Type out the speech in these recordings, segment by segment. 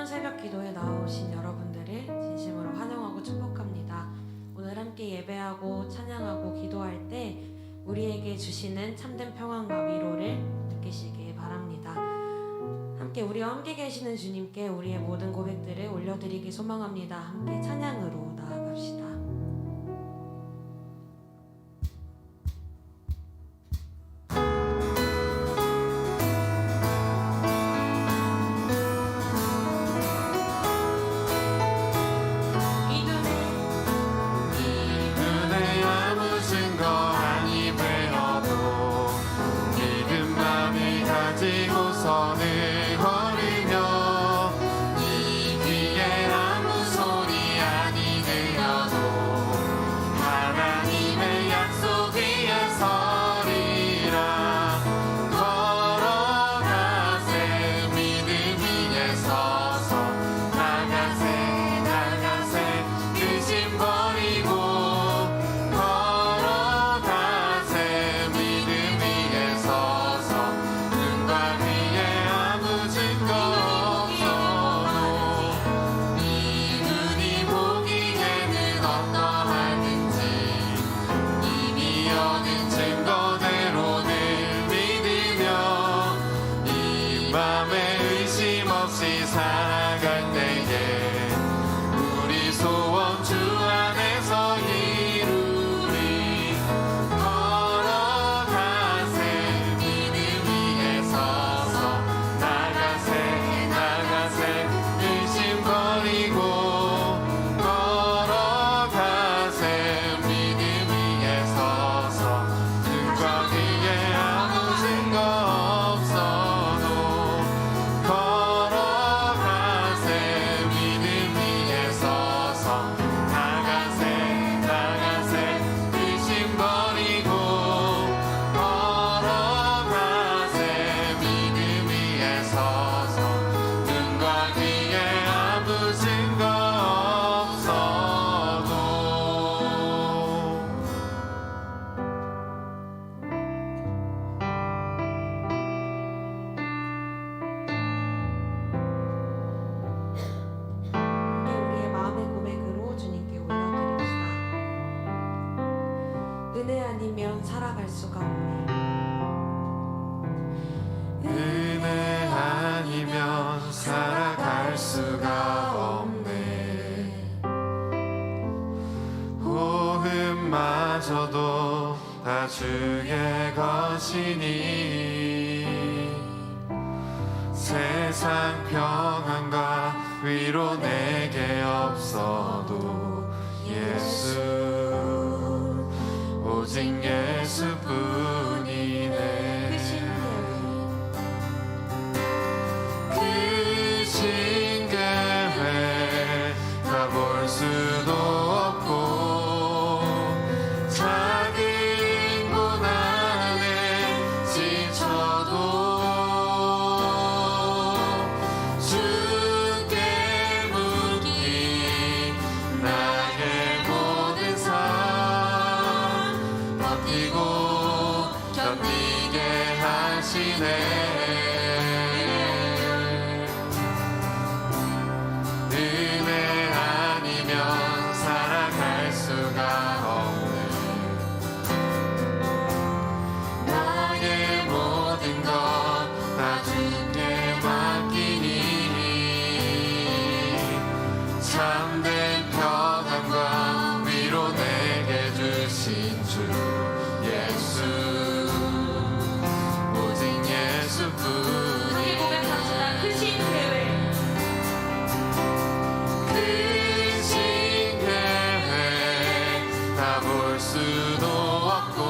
청년 새벽 기도에 나오신 여러분들을 진심으로 환영하고 축복합니다. 오늘 함께 예배하고 찬양하고 기도할 때 우리에게 주시는 참된 평안과 위로를 느끼시기 바랍니다. 우리와 함께 계시는 주님께 우리의 모든 고백들을 올려드리기 소망합니다. 함께 찬양으로 나아갑시다. 지고서는 걸으며 이 귀에 아무 소리 아니 들려도 하나님의 약속 위에 서리라. 걸어가세 믿음 위에 서서 나가세 의심 버리고 걸어가세 믿음 위에 서서 눈과 귀에 아무 증거 없어도 이 눈이 보기에는 어떠하든지 이미 얻은 증거대로는 믿으며 이 밤에 의심 없이 살아갈 때에 우리 소원 주 안에서 이루리. 걸어가세 믿음 위에 서서 나가세 의심 버리고 걸어가세 믿음 위에 서서 눈과 귀에 아무 증거 없어도 걸어가세 믿음 위에 서서 나가세 의심 버리고 걸어가세 믿음 위에 서서 눈과 귀에 아무 증거 없어도. 우리의 마음의 고백으로 주님께 올려드립시다. 은혜 아니면 살아갈 수가 없네. 은혜 아니면 살아갈 수가 없네. 호흡마저도 다 주의 것이니 세상 평안과 위로 내게 없어도 예수 오직 예수뿐이네. 그 신계회 다 볼 수도 없고 작은 고난에 지쳐도 주께 묻기 나의 모든 삶 버티고 견디게 하시네. 은혜 아니면 살아갈 수가 없네. 나의 모든 것 다 주께 맡기니 참된 평안과 위로 내게 주신 주 예수 오직 예수뿐이. 고백합시다. 크신 계획. 그 신계획 다 볼 수도 없고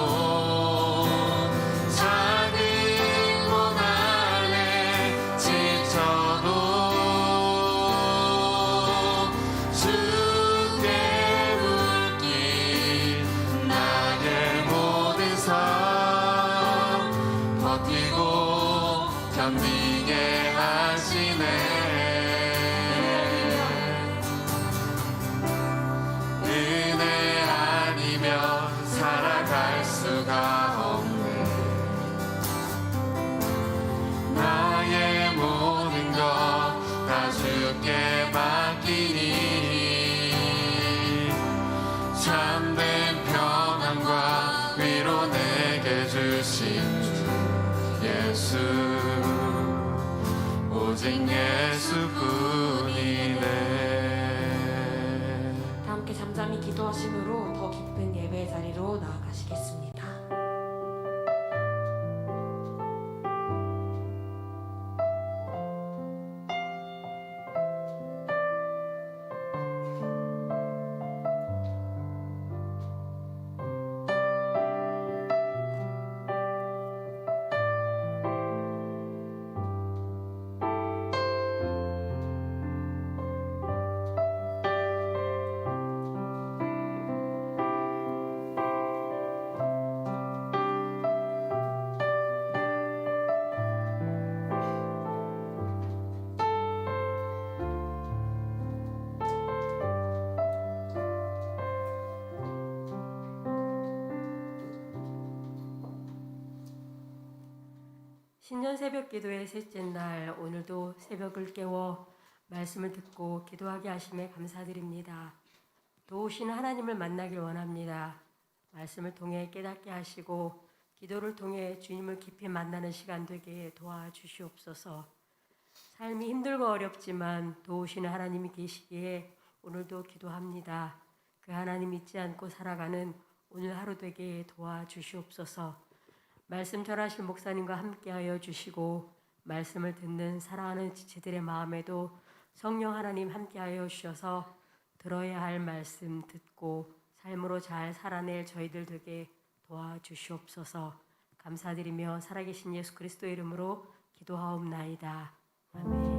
작은 고난에 지쳐도 주께 묻기 나의 모든 삶 버티고 견디게 하시네. 은혜 아니면 참된 평안과 위로 내게 주신 주 예수 오직 예수뿐이네. 다 함께 잠잠히 기도하심으로 더 깊은 예배의 자리로 나아가시겠습니다. 신년 새벽 기도의 셋째 날, 오늘도 새벽을 깨워 말씀을 듣고 기도하게 하심에 감사드립니다. 도우신 하나님을 만나길 원합니다. 말씀을 통해 깨닫게 하시고 기도를 통해 주님을 깊이 만나는 시간 되게 도와주시옵소서. 삶이 힘들고 어렵지만 도우시는 하나님이 계시기에 오늘도 기도합니다. 그 하나님 잊지 않고 살아가는 오늘 하루 되게 도와주시옵소서. 말씀 전하실 목사님과 함께하여 주시고 말씀을 듣는 사랑하는 지체들의 마음에도 성령 하나님 함께하여 주셔서 들어야 할 말씀 듣고 삶으로 잘 살아낼 저희들 되게 도와주시옵소서. 감사드리며 살아계신 예수 그리스도의 이름으로 기도하옵나이다. 아멘.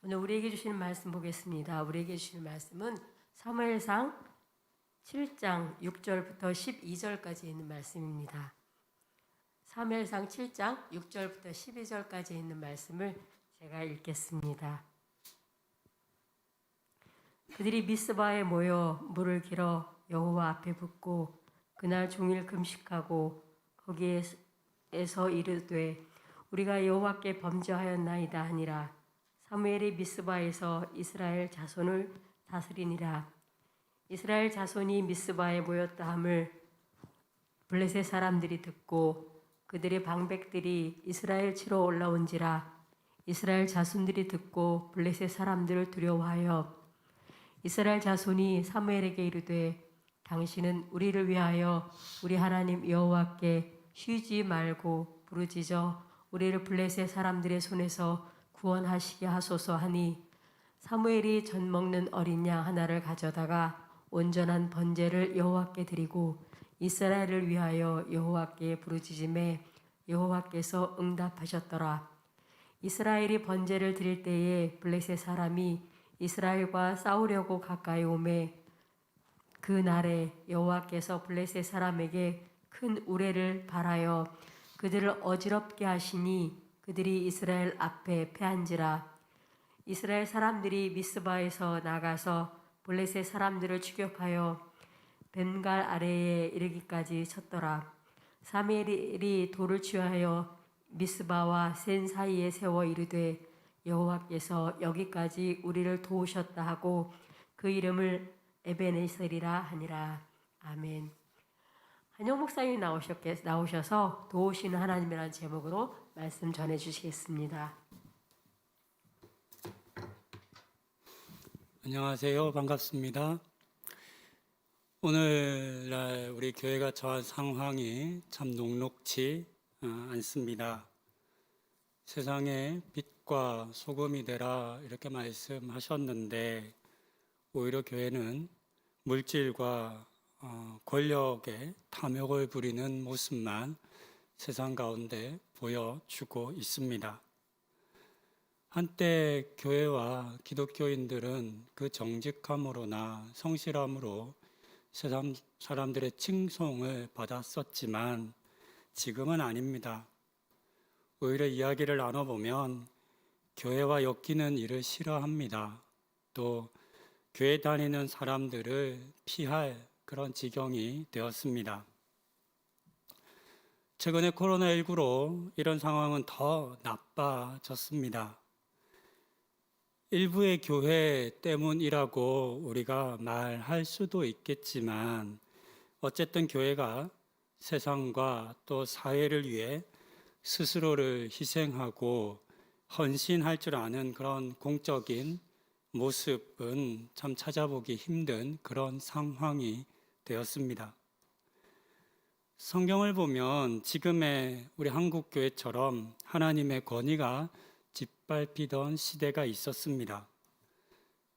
오늘 우리에게 주시는 말씀 보겠습니다. 우리에게 주시는 말씀은 사무엘상 7장 6절부터 12절까지 있는 말씀입니다. 사무엘상 7장 6절부터 12절까지 있는 말씀을 제가 읽겠습니다. 그들이 미스바에 모여 물을 길어 여호와 앞에 붓고 그날 종일 금식하고 거기에서 이르되 우리가 여호와께 범죄하였나이다 하니라. 사무엘이 미스바에서 이스라엘 자손을 다스리니라. 이스라엘 자손이 미스바에 모였다 함을 블레셋 사람들이 듣고 그들의 방백들이 이스라엘 치러 올라온지라. 이스라엘 자손들이 듣고 블레셋 사람들을 두려워하여 이스라엘 자손이 사무엘에게 이르되 당신은 우리를 위하여 우리 하나님 여호와께 쉬지 말고 부르짖어 우리를 블레셋 사람들의 손에서 구원하시게 하소서 하니 사무엘이 젖 먹는 어린 양 하나를 가져다가 온전한 번제를 여호와께 드리고 이스라엘을 위하여 여호와께 부르짖음에 여호와께서 응답하셨더라. 이스라엘이 번제를 드릴 때에 블레셋 사람이 이스라엘과 싸우려고 가까이 오매 그 날에 여호와께서 블레셋 사람에게 큰 우레를 발하여 그들을 어지럽게 하시니 그들이 이스라엘 앞에 패한지라. 이스라엘 사람들이 미스바에서 나가서 블레셋 사람들을 추격하여 벤갈 아래에 이르기까지 쳤더라. 사무엘이 돌을 취하여 미스바와 센 사이에 세워 이르되 여호와께서 여기까지 우리를 도우셨다 하고 그 이름을 에베네셀이라 하니라. 아멘. 한영 목사님이 나오셔서 도우시는 하나님이라는 제목으로 말씀 전해 주시겠습니다. 안녕하세요. 반갑습니다. 오늘날 우리 교회가 처한 상황이 참 녹록지 않습니다. 세상에 빛과 소금이 되라 이렇게 말씀하셨는데 오히려 교회는 물질과 권력에 탐욕을 부리는 모습만 세상 가운데 보여주고 있습니다. 한때 교회와 기독교인들은 그 정직함으로나 성실함으로 세상 사람들의 칭송을 받았었지만 지금은 아닙니다. 오히려 이야기를 나눠보면 교회와 엮이는 일을 싫어합니다. 또 교회 다니는 사람들을 피할 그런 지경이 되었습니다. 최근에 코로나19로 이런 상황은 더 나빠졌습니다. 일부의 교회 때문이라고 우리가 말할 수도 있겠지만 어쨌든 교회가 세상과 또 사회를 위해 스스로를 희생하고 헌신할 줄 아는 그런 공적인 모습은 참 찾아보기 힘든 그런 상황이 되었습니다. 성경을 보면 지금의 우리 한국 교회처럼 하나님의 권위가 짓밟히던 시대가 있었습니다.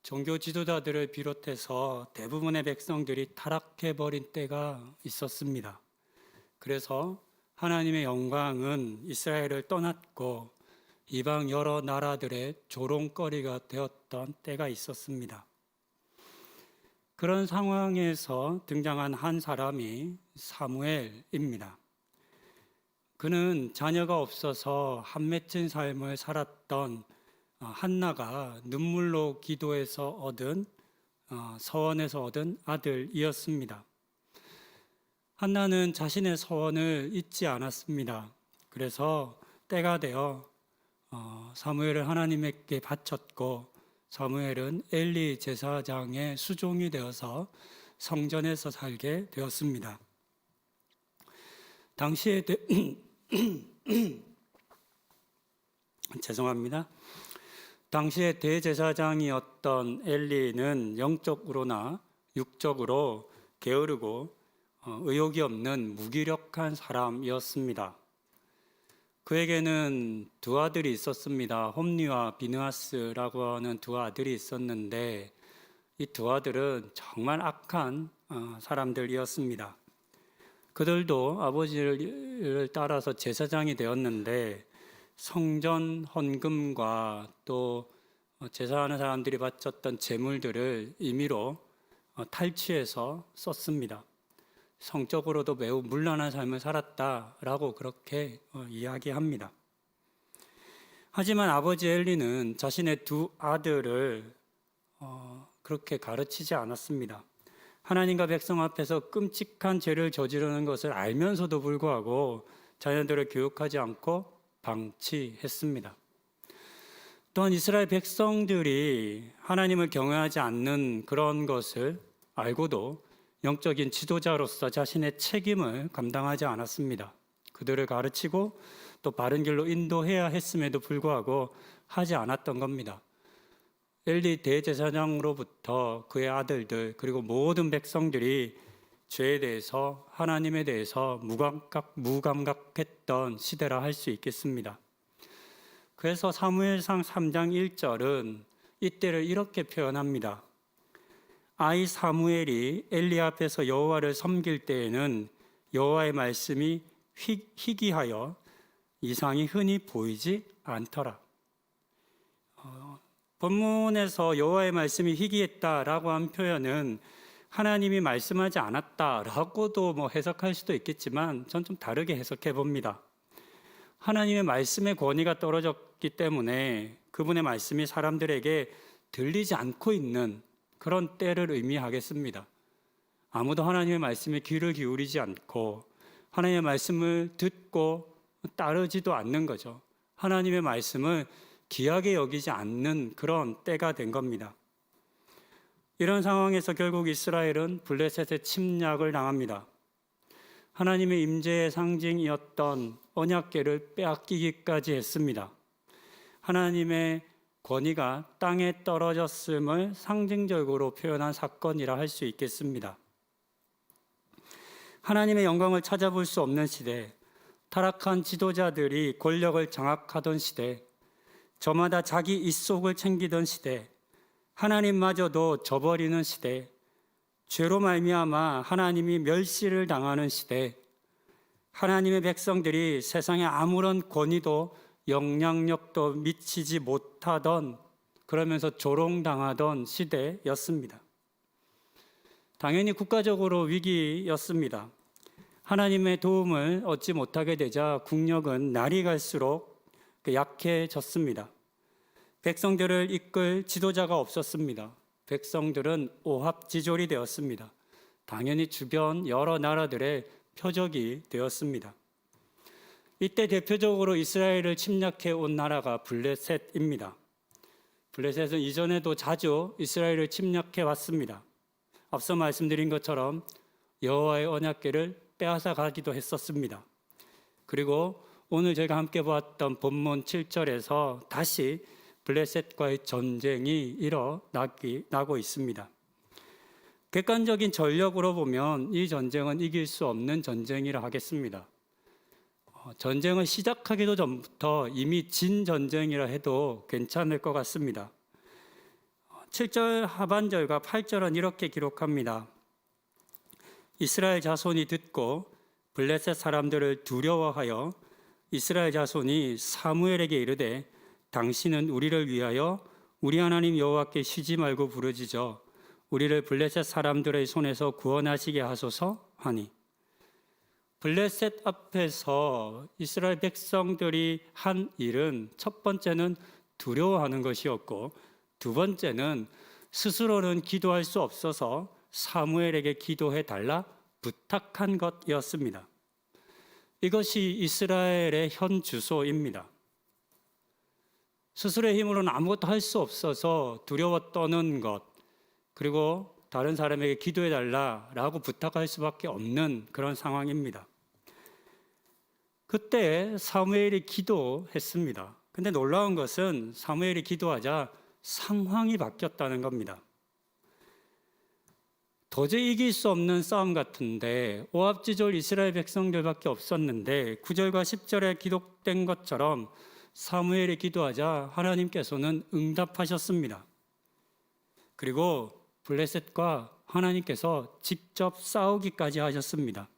종교 지도자들을 비롯해서 대부분의 백성들이 타락해버린 때가 있었습니다. 그래서 하나님의 영광은 이스라엘을 떠났고 이방 여러 나라들의 조롱거리가 되었던 때가 있었습니다. 그런 상황에서 등장한 한 사람이 사무엘입니다. 그는 자녀가 없어서 한맺힌 삶을 살았던 한나가 눈물로 기도해서 얻은 서원에서 얻은 아들이었습니다. 한나는 자신의 서원을 잊지 않았습니다. 그래서 때가 되어 사무엘을 하나님께 바쳤고 사무엘은 엘리 제사장의 수종이 되어서 성전에서 살게 되었습니다. 당시에 죄송합니다. 당시에 대제사장이었던 엘리는 영적으로나 육적으로 게으르고 의욕이 없는 무기력한 사람이었습니다. 그에게는 두 아들이 있었습니다. 홈리와 비느하스라고 하는 두 아들이 있었는데 이 두 아들은 정말 악한 사람들이었습니다. 그들도 아버지를 따라서 제사장이 되었는데 성전 헌금과 또 제사하는 사람들이 바쳤던 제물들을 임의로 탈취해서 썼습니다. 성적으로도 매우 문란한 삶을 살았다라고 그렇게 이야기합니다. 하지만 아버지 엘리는 자신의 두 아들을 그렇게 가르치지 않았습니다. 하나님과 백성 앞에서 끔찍한 죄를 저지르는 것을 알면서도 불구하고 자녀들을 교육하지 않고 방치했습니다. 또한 이스라엘 백성들이 하나님을 경외하지 않는 그런 것을 알고도 영적인 지도자로서 자신의 책임을 감당하지 않았습니다. 그들을 가르치고 또 바른 길로 인도해야 했음에도 불구하고 하지 않았던 겁니다. 엘리 대제사장으로부터 그의 아들들 그리고 모든 백성들이 죄에 대해서 하나님에 대해서 무감각했던 시대라 할 수 있겠습니다. 그래서 사무엘상 3장 1절은 이때를 이렇게 표현합니다. 아이 사무엘이 엘리 앞에서 여호와를 섬길 때에는 여호와의 말씀이 희귀하여 이상이 흔히 보이지 않더라. 본문에서 여호와의 말씀이 희귀했다라고 한 표현은 하나님이 말씀하지 않았다라고도 해석할 수도 있겠지만 전 좀 다르게 해석해 봅니다. 하나님의 말씀의 권위가 떨어졌기 때문에 그분의 말씀이 사람들에게 들리지 않고 있는 그런 때를 의미하겠습니다. 아무도 하나님의 말씀에 귀를 기울이지 않고 하나님의 말씀을 듣고 따르지도 않는 거죠. 하나님의 말씀을 귀하게 여기지 않는 그런 때가 된 겁니다. 이런 상황에서 결국 이스라엘은 블레셋의 침략을 당합니다. 하나님의 임재의 상징이었던 언약궤를 빼앗기기까지 했습니다. 하나님의 권위가 땅에 떨어졌음을 상징적으로 표현한 사건이라 할 수 있겠습니다. 하나님의 영광을 찾아볼 수 없는 시대, 타락한 지도자들이 권력을 장악하던 시대, 저마다 자기 입속을 챙기던 시대, 하나님마저도 저버리는 시대, 죄로 말미암아 하나님이 멸시를 당하는 시대, 하나님의 백성들이 세상에 아무런 권위도 영향력도 미치지 못하던 그러면서 조롱당하던 시대였습니다. 당연히 국가적으로 위기였습니다. 하나님의 도움을 얻지 못하게 되자 국력은 날이 갈수록 약해졌습니다. 백성들을 이끌 지도자가 없었습니다. 백성들은 오합지졸이 되었습니다. 당연히 주변 여러 나라들의 표적이 되었습니다. 이때 대표적으로 이스라엘을 침략해 온 나라가 블레셋입니다. 블레셋은 이전에도 자주 이스라엘을 침략해 왔습니다. 앞서 말씀드린 것처럼 여호와의 언약궤를 빼앗아 가기도 했었습니다. 그리고 오늘 저희가 함께 보았던 본문 7절에서 다시 블레셋과의 전쟁이 일어나고 있습니다. 객관적인 전력으로 보면 이 전쟁은 이길 수 없는 전쟁이라 하겠습니다. 전쟁을 시작하기도 전부터 이미 진 전쟁이라 해도 괜찮을 것 같습니다. 7절 하반절과 8절은 이렇게 기록합니다. 이스라엘 자손이 듣고 블레셋 사람들을 두려워하여 이스라엘 자손이 사무엘에게 이르되 당신은 우리를 위하여 우리 하나님 여호와께 쉬지 말고 부르짖어 우리를 블레셋 사람들의 손에서 구원하시게 하소서 하니, 블레셋 앞에서 이스라엘 백성들이 한 일은 첫 번째는 두려워하는 것이었고, 두 번째는 스스로는 기도할 수 없어서 사무엘에게 기도해 달라 부탁한 것이었습니다. 이것이 이스라엘의 현 주소입니다. 스스로의 힘으로는 아무것도 할 수 없어서 두려워 떠는 것, 그리고 다른 사람에게 기도해 달라라고 부탁할 수밖에 없는 그런 상황입니다. 그때 사무엘이 기도했습니다. 근데 놀라운 것은 사무엘이 기도하자 상황이 바뀌었다는 겁니다. 도저히 이길 수 없는 싸움 같은데 오합지졸 이스라엘 백성들밖에 없었는데 9절과 10절에 기록된 것처럼 사무엘이 기도하자 하나님께서는 응답하셨습니다. 그리고 블레셋과 하나님께서 직접 싸우기까지 하셨습니다.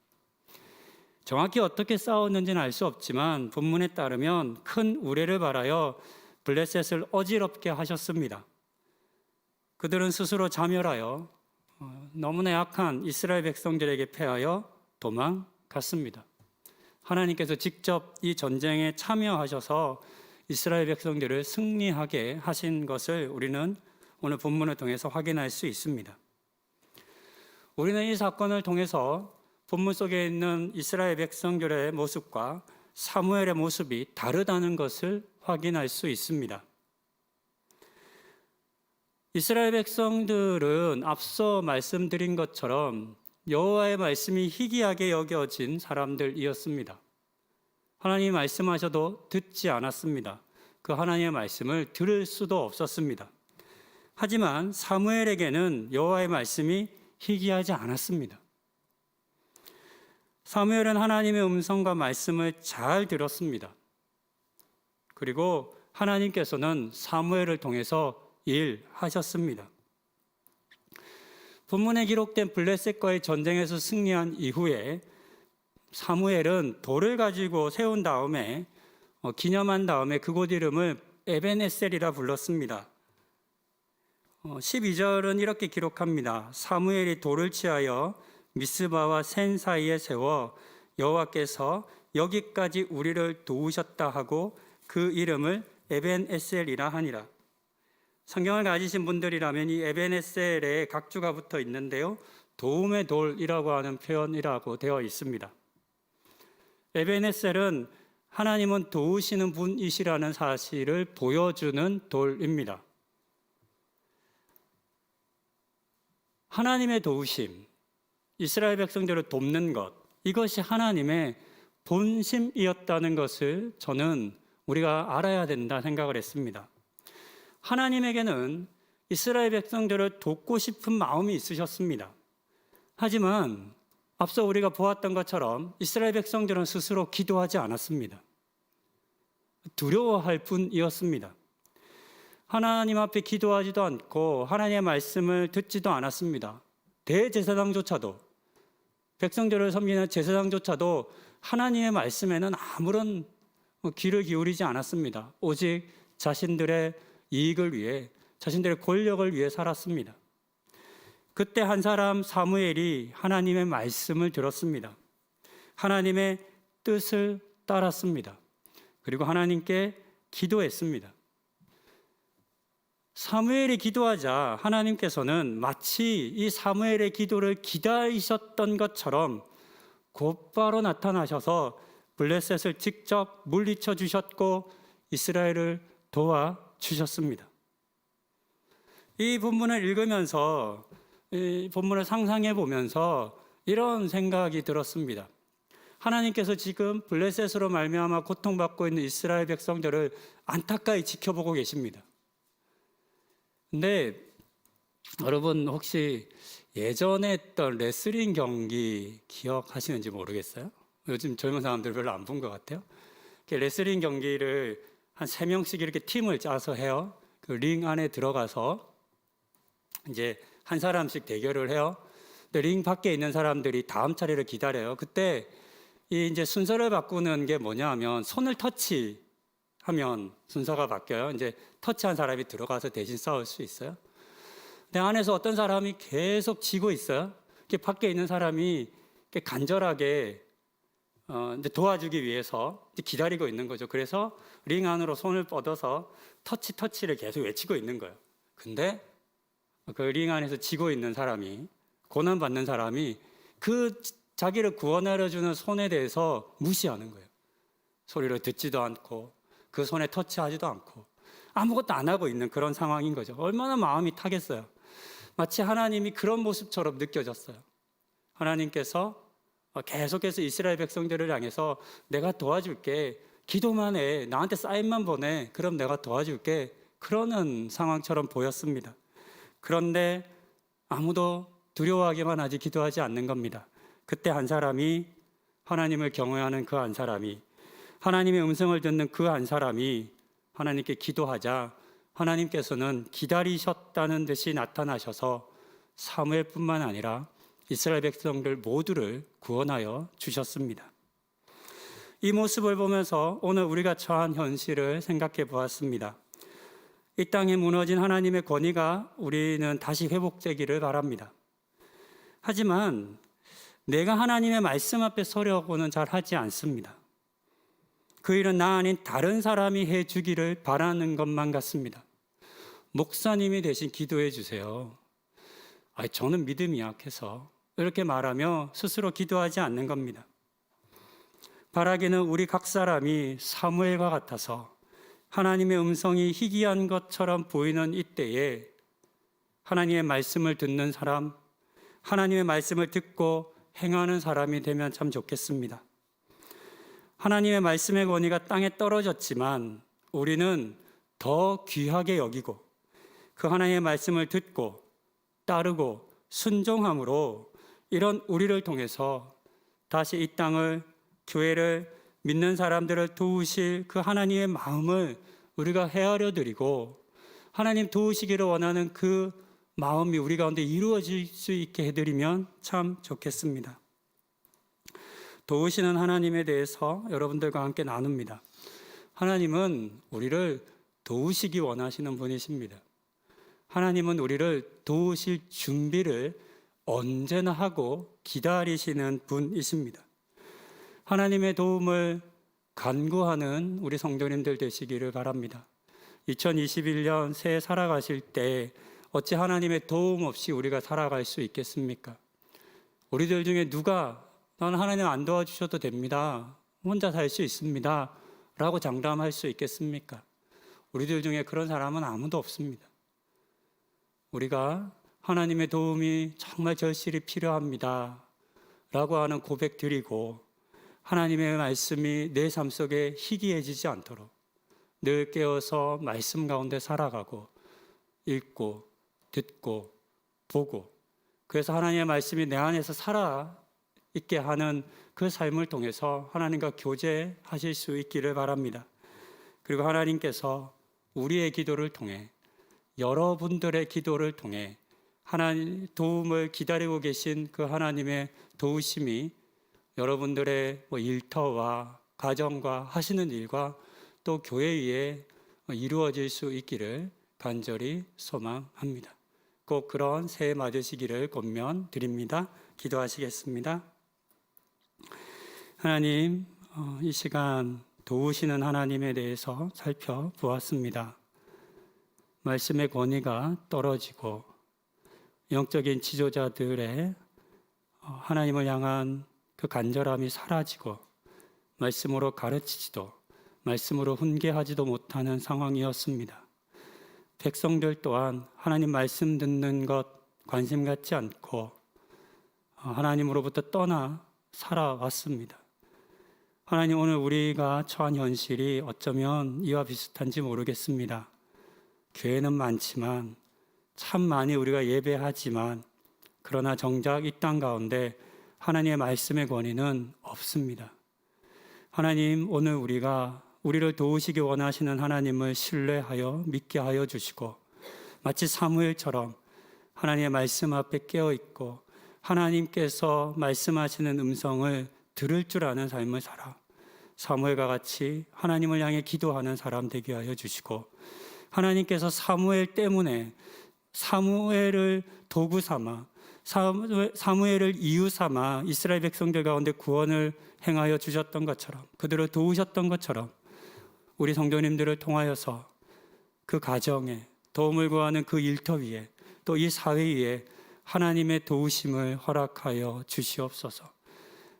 정확히 어떻게 싸웠는지는 알 수 없지만 본문에 따르면 큰 우레를 발하여 블레셋을 어지럽게 하셨습니다. 그들은 스스로 자멸하여 너무나 약한 이스라엘 백성들에게 패하여 도망갔습니다. 하나님께서 직접 이 전쟁에 참여하셔서 이스라엘 백성들을 승리하게 하신 것을 우리는 오늘 본문을 통해서 확인할 수 있습니다. 우리는 이 사건을 통해서 본문 속에 있는 이스라엘 백성들의 모습과 사무엘의 모습이 다르다는 것을 확인할 수 있습니다. 이스라엘 백성들은 앞서 말씀드린 것처럼 여호와의 말씀이 희귀하게 여겨진 사람들이었습니다. 하나님이 말씀하셔도 듣지 않았습니다. 그 하나님의 말씀을 들을 수도 없었습니다. 하지만 사무엘에게는 여호와의 말씀이 희귀하지 않았습니다. 사무엘은 하나님의 음성과 말씀을 잘 들었습니다. 그리고 하나님께서는 사무엘을 통해서 일하셨습니다. 본문에 기록된 블레셋과의 전쟁에서 승리한 이후에 사무엘은 돌을 가지고 세운 다음에 기념한 다음에 그곳 이름을 에벤에셀이라 불렀습니다. 12절은 이렇게 기록합니다. 사무엘이 돌을 취하여 미스바와 센 사이에 세워 여호와께서 여기까지 우리를 도우셨다 하고 그 이름을 에벤에셀이라 하니라. 성경을 가지신 분들이라면 이 에벤에셀에 각주가 붙어 있는데요, 도움의 돌이라고 하는 표현이라고 되어 있습니다. 에벤에셀은 하나님은 도우시는 분이시라는 사실을 보여주는 돌입니다. 하나님의 도우심, 이스라엘 백성들을 돕는 것, 이것이 하나님의 본심이었다는 것을 저는 우리가 알아야 된다 생각을 했습니다. 하나님에게는 이스라엘 백성들을 돕고 싶은 마음이 있으셨습니다. 하지만 앞서 우리가 보았던 것처럼 이스라엘 백성들은 스스로 기도하지 않았습니다. 두려워할 뿐이었습니다. 하나님 앞에 기도하지도 않고 하나님의 말씀을 듣지도 않았습니다. 대제사장조차도, 백성들을 섬기는 제사장조차도 하나님의 말씀에는 아무런 귀를 기울이지 않았습니다. 오직 자신들의 이익을 위해, 자신들의 권력을 위해 살았습니다. 그때 한 사람 사무엘이 하나님의 말씀을 들었습니다. 하나님의 뜻을 따랐습니다. 그리고 하나님께 기도했습니다. 사무엘이 기도하자 하나님께서는 마치 이 사무엘의 기도를 기다리셨던 것처럼 곧바로 나타나셔서 블레셋을 직접 물리쳐 주셨고 이스라엘을 도와 주셨습니다. 이 본문을 읽으면서 이 본문을 상상해 보면서 이런 생각이 들었습니다. 하나님께서 지금 블레셋으로 말미암아 고통받고 있는 이스라엘 백성들을 안타까이 지켜보고 계십니다. 근데 여러분 혹시 예전에 했던 레슬링 경기 기억하시는지 모르겠어요? 요즘 젊은 사람들 별로 안 본 것 같아요. 레슬링 경기를 한 3명씩 이렇게 팀을 짜서 해요. 그 링 안에 들어가서 이제 한 사람씩 대결을 해요. 근데 링 밖에 있는 사람들이 다음 차례를 기다려요. 그때 이 이제 순서를 바꾸는 게 뭐냐 하면 손을 터치하면 순서가 바뀌어요. 이제 터치한 사람이 들어가서 대신 싸울 수 있어요. 근데 안에서 어떤 사람이 계속 지고 있어요. 이렇게 밖에 있는 사람이 이렇게 간절하게 이제 도와주기 위해서 이제 기다리고 있는 거죠. 그래서 링 안으로 손을 뻗어서 터치를 계속 외치고 있는 거예요. 근데 그 링 안에서 지고 있는 사람이, 고난받는 사람이 그 자기를 구원하려 주는 손에 대해서 무시하는 거예요. 소리를 듣지도 않고 그 손에 터치하지도 않고 아무것도 안 하고 있는 그런 상황인 거죠. 얼마나 마음이 타겠어요. 마치 하나님이 그런 모습처럼 느껴졌어요. 하나님께서 계속해서 이스라엘 백성들을 향해서 내가 도와줄게, 기도만 해, 나한테 사인만 보내, 그럼 내가 도와줄게, 그러는 상황처럼 보였습니다. 그런데 아무도 두려워하기만 하지 기도하지 않는 겁니다. 그때 한 사람이, 하나님을 경외하는 그 한 사람이, 하나님의 음성을 듣는 그 한 사람이 하나님께 기도하자 하나님께서는 기다리셨다는 듯이 나타나셔서 사무엘뿐만 아니라 이스라엘 백성들 모두를 구원하여 주셨습니다. 이 모습을 보면서 오늘 우리가 처한 현실을 생각해 보았습니다. 이 땅에 무너진 하나님의 권위가 우리는 다시 회복되기를 바랍니다. 하지만 내가 하나님의 말씀 앞에 서려고는 잘 하지 않습니다. 그 일은 나 아닌 다른 사람이 해주기를 바라는 것만 같습니다. 목사님이 대신 기도해 주세요. 저는 믿음이 약해서, 이렇게 말하며 스스로 기도하지 않는 겁니다. 바라기는 우리 각 사람이 사무엘과 같아서 하나님의 음성이 희귀한 것처럼 보이는 이때에 하나님의 말씀을 듣는 사람, 하나님의 말씀을 듣고 행하는 사람이 되면 참 좋겠습니다. 하나님의 말씀의 권위가 땅에 떨어졌지만 우리는 더 귀하게 여기고 그 하나님의 말씀을 듣고 따르고 순종함으로 이런 우리를 통해서 다시 이 땅을, 교회를, 믿는 사람들을 도우실 그 하나님의 마음을 우리가 헤아려 드리고 하나님 도우시기를 원하는 그 마음이 우리 가운데 이루어질 수 있게 해드리면 참 좋겠습니다. 도우시는 하나님에 대해서 여러분들과 함께 나눕니다. 하나님은 우리를 도우시기 원하시는 분이십니다. 하나님은 우리를 도우실 준비를 언제나 하고 기다리시는 분이십니다. 하나님의 도움을 간구하는 우리 성도님들 되시기를 바랍니다. 2021년 새해 살아가실 때 어찌 하나님의 도움 없이 우리가 살아갈 수 있겠습니까? 우리들 중에 누가 나는 하나님 안 도와주셔도 됩니다, 혼자 살 수 있습니다 라고 장담할 수 있겠습니까? 우리들 중에 그런 사람은 아무도 없습니다. 우리가 하나님의 도움이 정말 절실히 필요합니다 라고 하는 고백 드리고 하나님의 말씀이 내 삶 속에 희귀해지지 않도록 늘 깨어서 말씀 가운데 살아가고 읽고 듣고 보고, 그래서 하나님의 말씀이 내 안에서 살아있게 하는 그 삶을 통해서 하나님과 교제하실 수 있기를 바랍니다. 그리고 하나님께서 우리의 기도를 통해, 여러분들의 기도를 통해 하나님 도움을 기다리고 계신 그 하나님의 도우심이 여러분들의 일터와 가정과 하시는 일과 또 교회 위에 이루어질 수 있기를 간절히 소망합니다. 꼭 그런 새해 맞으시기를 권면드립니다. 기도하시겠습니다. 하나님, 이 시간 도우시는 하나님에 대해서 살펴보았습니다. 말씀의 권위가 떨어지고 영적인 지도자들의 하나님을 향한 그 간절함이 사라지고 말씀으로 가르치지도 말씀으로 훈계하지도 못하는 상황이었습니다. 백성들 또한 하나님 말씀 듣는 것 관심 갖지 않고 하나님으로부터 떠나 살아왔습니다. 하나님, 오늘 우리가 처한 현실이 어쩌면 이와 비슷한지 모르겠습니다. 교회는 많지만 참 많이 우리가 예배하지만 그러나 정작 이 땅 가운데 하나님의 말씀의 권위는 없습니다. 하나님, 오늘 우리를 도우시기 원하시는 하나님을 신뢰하여 믿게 하여 주시고 마치 사무엘처럼 하나님의 말씀 앞에 깨어 있고 하나님께서 말씀하시는 음성을 들을 줄 아는 삶을 살아 사무엘과 같이 하나님을 향해 기도하는 사람 되게 하여 주시고 하나님께서 사무엘 때문에 사무엘을 도구 삼아 사무엘을 이유 삼아 이스라엘 백성들 가운데 구원을 행하여 주셨던 것처럼 그들을 도우셨던 것처럼 우리 성도님들을 통하여서 그 가정에 도움을 구하는 그 일터 위에 또 이 사회 위에 하나님의 도우심을 허락하여 주시옵소서.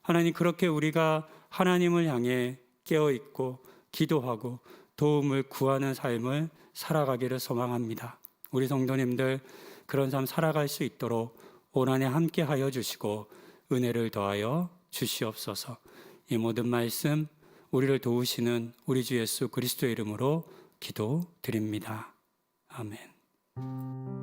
하나님, 그렇게 우리가 하나님을 향해 깨어있고 기도하고 도움을 구하는 삶을 살아가기를 소망합니다. 우리 성도님들 그런 삶 살아갈 수 있도록 올 한 해 함께 하여 주시고 은혜를 더하여 주시옵소서. 이 모든 말씀 우리를 도우시는 우리 주 예수 그리스도의 이름으로 기도드립니다. 아멘.